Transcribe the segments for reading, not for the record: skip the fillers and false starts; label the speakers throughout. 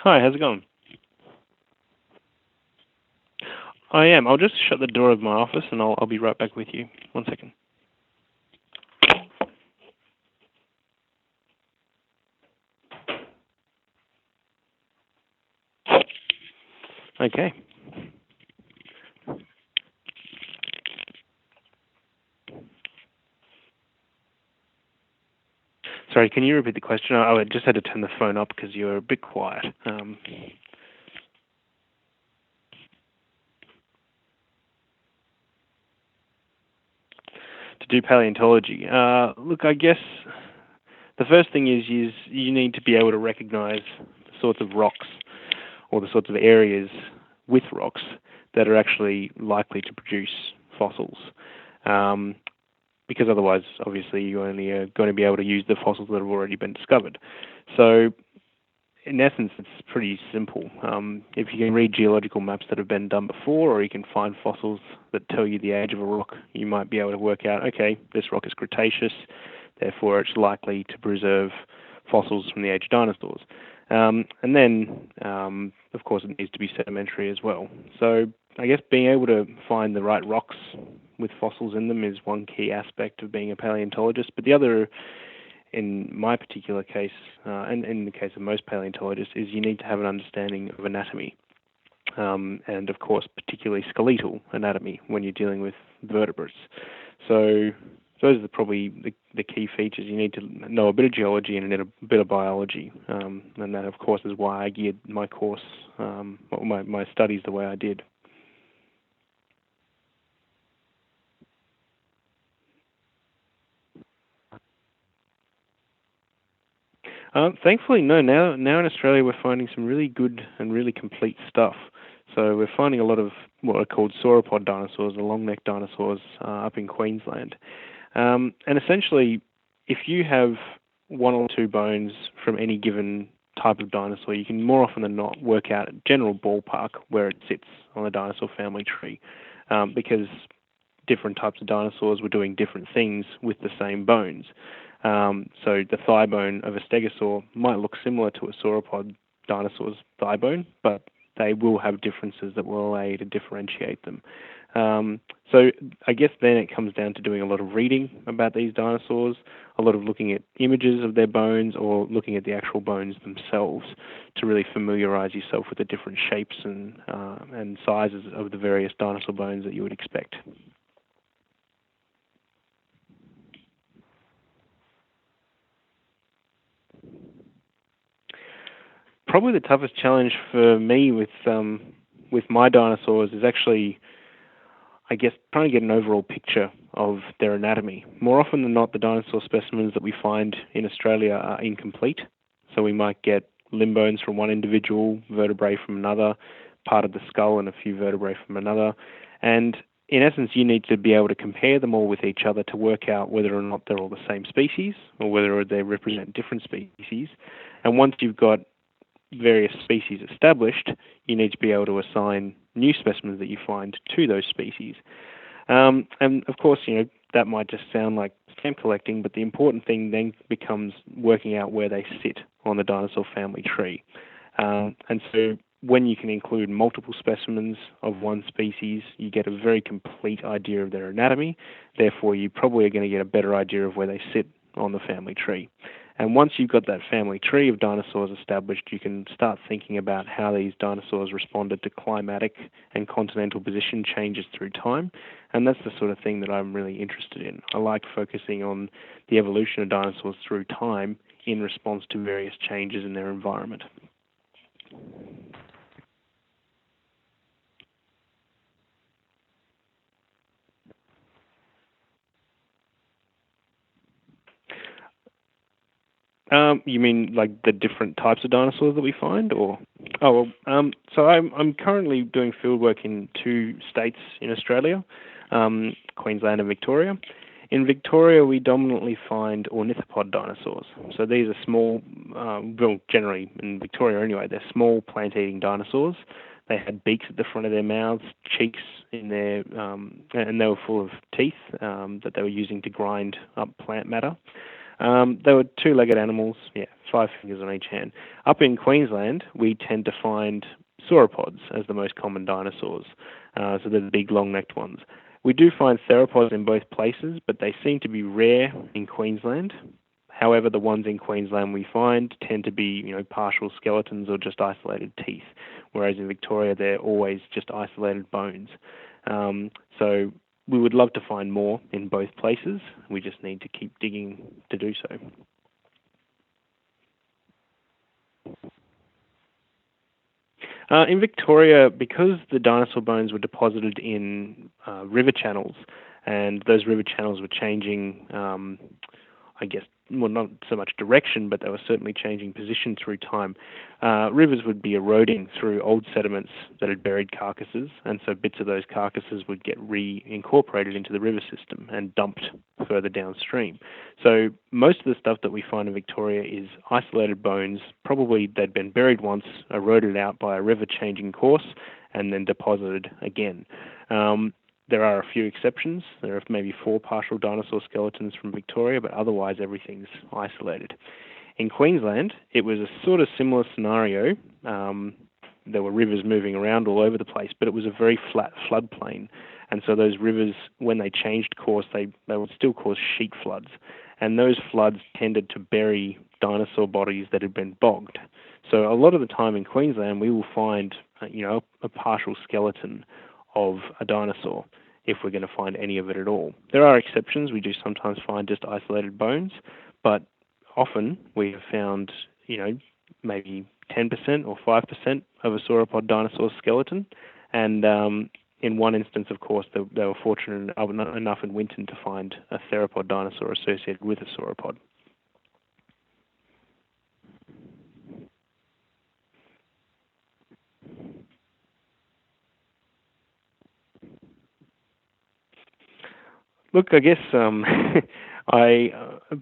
Speaker 1: Hi, how's it going? I am. I'll just shut the door of my office and I'll be right back with you. One second. Okay. Sorry, can you repeat the question? I just had to turn the phone up because you were a bit quiet. To do paleontology. Look, I guess the first thing is you need to be able to recognize the sorts of rocks or the sorts of areas with rocks that are actually likely to produce fossils. Um, because otherwise, obviously, you only are going to be able to use the fossils that have already been discovered. So, in essence, it's pretty simple. If you can read geological maps that have been done before, or you can find fossils that tell you the age of a rock, you might be able to work out, okay, this rock is Cretaceous, therefore it's likely to preserve fossils from the age of dinosaurs. And then, of course, it needs to be sedimentary as well. So I guess being able to find the right rocks with fossils in them is one key aspect of being a paleontologist. But the other, in my particular case, and in the case of most paleontologists, is you need to have an understanding of anatomy. And of course, particularly skeletal anatomy when you're dealing with vertebrates. So those are probably the key features. You need to know a bit of geology and a bit of biology, and that, of course, is why I geared my course, my studies the way I did. Thankfully, no. Now in Australia, we're finding some really good and really complete stuff. So we're finding a lot of what are called sauropod dinosaurs, the long-necked dinosaurs, up in Queensland. And essentially, if you have one or two bones from any given type of dinosaur, you can more often than not work out a general ballpark where it sits on the dinosaur family tree, because different types of dinosaurs were doing different things with the same bones. So the thigh bone of a stegosaur might look similar to a sauropod dinosaur's thigh bone, but they will have differences that will allow you to differentiate them. So I guess then it comes down to doing a lot of reading about these dinosaurs, a lot of looking at images of their bones or looking at the actual bones themselves to really familiarize yourself with the different shapes and sizes of the various dinosaur bones that you would expect. Probably the toughest challenge for me with my dinosaurs is actually, I guess, trying to get an overall picture of their anatomy. More often than not, the dinosaur specimens that we find in Australia are incomplete. So we might get limb bones from one individual, vertebrae from another, part of the skull and a few vertebrae from another. And in essence, you need to be able to compare them all with each other to work out whether or not they're all the same species or whether they represent different species. And once you've got various species established, you need to be able to assign new specimens that you find to those species. And of course, that might just sound like stamp collecting, but the important thing then becomes working out where they sit on the dinosaur family tree. And so when you can include multiple specimens of one species, you get a very complete idea of their anatomy. Therefore, you probably are going to get a better idea of where they sit on the family tree. And once you've got that family tree of dinosaurs established, you can start thinking about how these dinosaurs responded to climatic and continental position changes through time. And that's the sort of thing that I'm really interested in. I like focusing on the evolution of dinosaurs through time in response to various changes in their environment. You mean like the different types of dinosaurs that we find, or? Oh, well, so I'm currently doing fieldwork in two states in Australia, Queensland and Victoria. In Victoria, we dominantly find ornithopod dinosaurs. So these are small, well, generally in Victoria anyway, they're small plant-eating dinosaurs. They had beaks at the front of their mouths, cheeks in their, and they were full of teeth that they were using to grind up plant matter. They were two-legged animals, yeah, 5 fingers on each hand. Up in Queensland, we tend to find sauropods as the most common dinosaurs. So they're the big, long-necked ones. We do find theropods in both places, but they seem to be rare in Queensland. However, the ones in Queensland we find tend to be, partial skeletons or just isolated teeth, whereas in Victoria they're always just isolated bones. So we would love to find more in both places. We just need to keep digging to do so. In Victoria, because the dinosaur bones were deposited in river channels, and those river channels were changing, I guess, well, not so much direction, but they were certainly changing position through time. Rivers would be eroding through old sediments that had buried carcasses, and so bits of those carcasses would get reincorporated into the river system and dumped further downstream. So most of the stuff that we find in Victoria is isolated bones. Probably they'd been buried once, eroded out by a river changing course, and then deposited again. There are a few exceptions. There are maybe 4 partial dinosaur skeletons from Victoria, but otherwise everything's isolated. In Queensland, it was a sort of similar scenario. There were rivers moving around all over the place, but it was a very flat floodplain. And so those rivers, when they changed course, they would still cause sheet floods. And those floods tended to bury dinosaur bodies that had been bogged. So a lot of the time in Queensland, we will find, a partial skeleton of a dinosaur if we're going to find any of it at all. There are exceptions. We do sometimes find just isolated bones, but often we have found, maybe 10% or 5% of a sauropod dinosaur skeleton. And in one instance, of course, they were fortunate enough in Winton to find a theropod dinosaur associated with a sauropod. Look, I guess I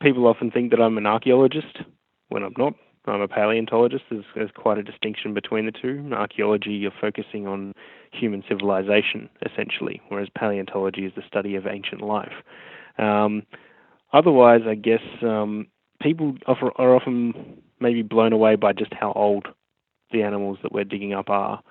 Speaker 1: people often think that I'm an archaeologist when I'm not. I'm a paleontologist. There's quite a distinction between the two. In archaeology, you're focusing on human civilization, essentially, whereas paleontology is the study of ancient life. Um, Otherwise, I guess people are often maybe blown away by just how old the animals that we're digging up are.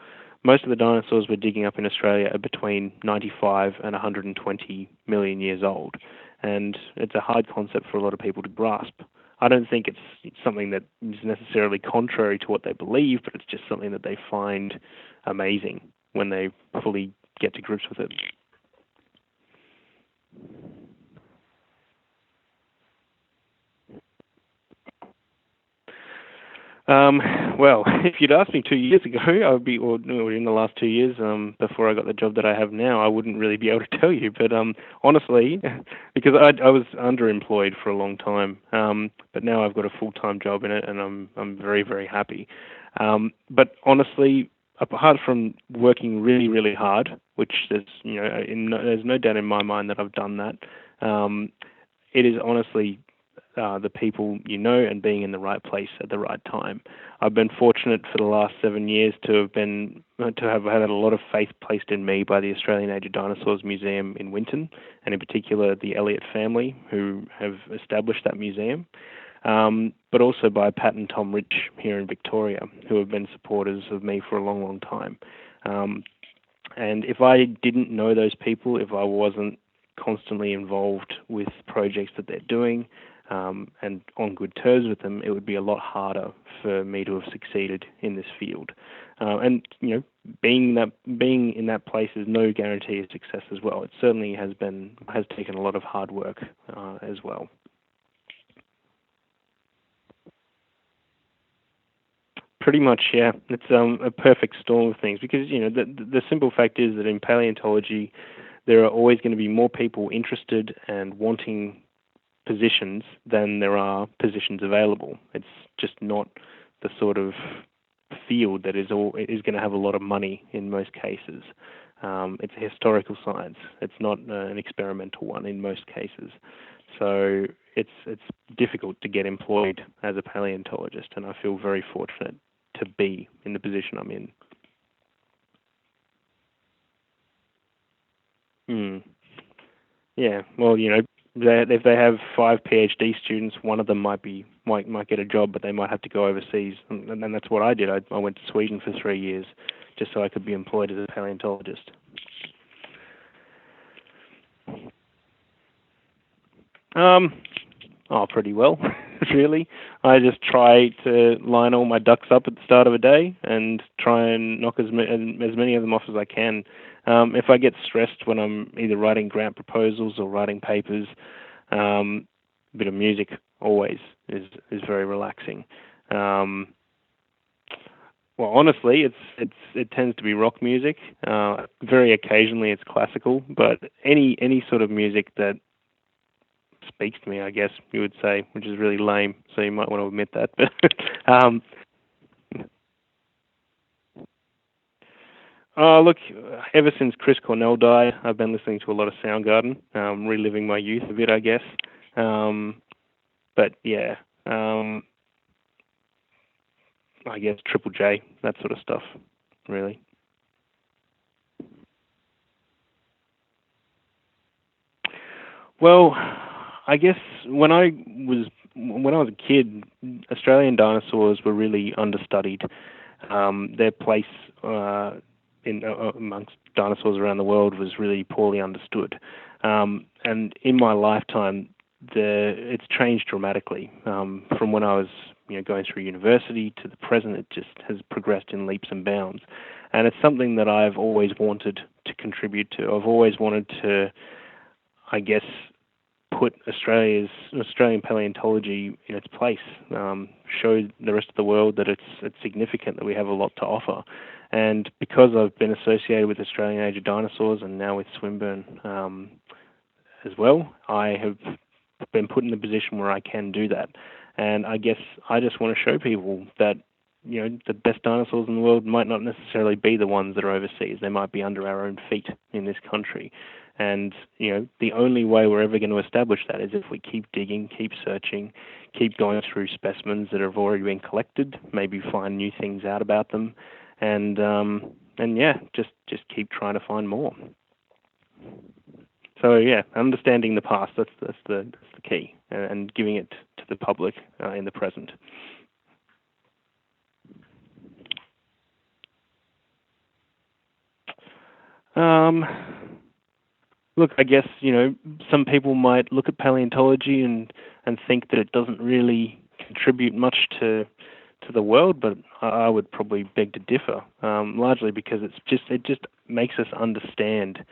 Speaker 1: Most of the dinosaurs we're digging up in Australia are between 95 and 120 million years old, and it's a hard concept for a lot of people to grasp. I don't think it's something that is necessarily contrary to what they believe, but it's just something that they find amazing when they fully get to grips with it. Um, well, if you'd asked me 2 years ago, I would be, or in the last 2 years, before I got the job that I have now, I wouldn't really be able to tell you. But honestly, because I was underemployed for a long time, but now I've got a full-time job in it, and I'm very, very happy. But honestly, apart from working really, really hard, which there's no doubt in my mind that I've done that. It is honestly the people and being in the right place at the right time. I've been fortunate for the last 7 years to have had a lot of faith placed in me by the Australian Age of Dinosaurs Museum in Winton, and in particular the Elliott family, who have established that museum. But also by Pat and Tom Rich here in Victoria, who have been supporters of me for a long, long time. And if I didn't know those people, if I wasn't constantly involved with projects that they're doing, and on good terms with them, it would be a lot harder for me to have succeeded in this field. And being in that place is no guarantee of success as well. It certainly has taken a lot of hard work as well. Pretty much, yeah. It's a perfect storm of things because the simple fact is that in paleontology, there are always going to be more people interested and wanting positions than there are positions available. It's just not the sort of field that is going to have a lot of money in most cases. It's a historical science. It's not an experimental one in most cases. So it's difficult to get employed as a paleontologist, and I feel very fortunate to be in the position I'm in. Hmm. Yeah. Well, if they have 5 PhD students, one of them might get a job, but they might have to go overseas, and that's what I did. I went to Sweden for 3 years just so I could be employed as a paleontologist. Um, pretty well, really. I just try to line all my ducks up at the start of a day and try and knock as many of them off as I can. If I get stressed when I'm either writing grant proposals or writing papers, a bit of music always is very relaxing. Um, well, honestly, it tends to be rock music. Very occasionally, it's classical, but any sort of music that speaks to me, I guess you would say, which is really lame. So you might want to admit that. But look, ever since Chris Cornell died, I've been listening to a lot of Soundgarden, reliving my youth a bit, I guess. But yeah, I guess Triple J, that sort of stuff, really. Well, I guess when I was a kid, Australian dinosaurs were really understudied. Their place uh, in amongst dinosaurs around the world was really poorly understood. And in my lifetime, it's changed dramatically. From when I was going through university to the present, it just has progressed in leaps and bounds. And it's something that I've always wanted to contribute to. I've always wanted to, I guess, put Australian paleontology in its place, show the rest of the world that it's significant, that we have a lot to offer. And because I've been associated with Australian Age of Dinosaurs and now with Swinburne as well, I have been put in a position where I can do that. And I guess I just want to show people that the best dinosaurs in the world might not necessarily be the ones that are overseas. They might be under our own feet in this country. And, the only way we're ever going to establish that is if we keep digging, keep searching, keep going through specimens that have already been collected, maybe find new things out about them, and yeah, just keep trying to find more. So yeah, understanding the past, that's the key, and giving it to the public in the present. Um, Look, I guess, some people might look at paleontology and think that it doesn't really contribute much to the world, but I would probably beg to differ, largely because it just makes us understand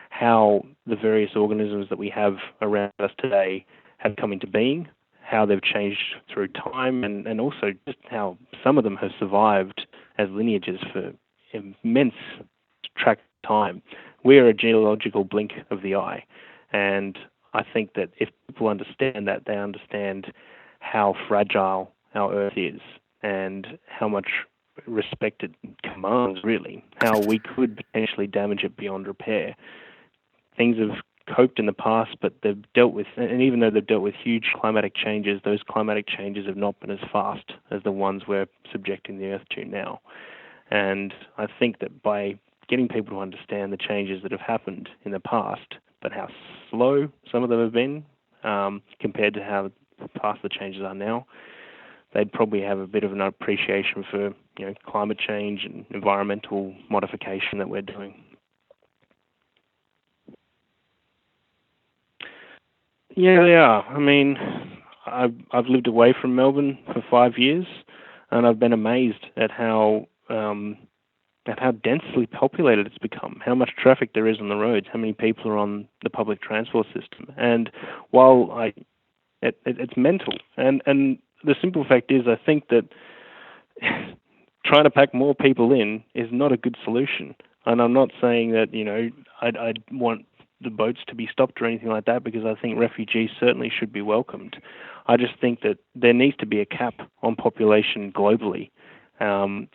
Speaker 1: how the various organisms that we have around us today have come into being, how they've changed through time, and also just how some of them have survived as lineages for immense track time. We're a geological blink of the eye, and I think that if people understand that, they understand how fragile our Earth is and how much respect it commands, really, how we could potentially damage it beyond repair. Things have coped in the past, but they've dealt with, and even though they've dealt with huge climatic changes, those climatic changes have not been as fast as the ones we're subjecting the Earth to now. And I think that by getting people to understand the changes that have happened in the past, but how slow some of them have been compared to how fast the changes are now, they'd probably have a bit of an appreciation for climate change and environmental modification that we're doing. Yeah, they are. I mean, I've lived away from Melbourne for 5 years, and I've been amazed at how densely populated it's become, how much traffic there is on the roads, how many people are on the public transport system. And while it's mental, and the simple fact is, I think that trying to pack more people in is not a good solution. And I'm not saying that I'd want the boats to be stopped or anything like that, because I think refugees certainly should be welcomed. I just think that there needs to be a cap on population globally. And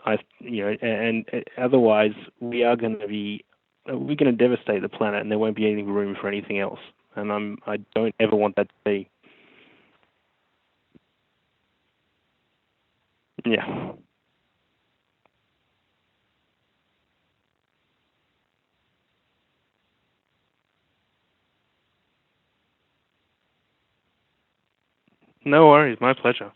Speaker 1: otherwise we're going to devastate the planet, and there won't be any room for anything else. And I don't ever want that to be. Yeah. No worries. My pleasure.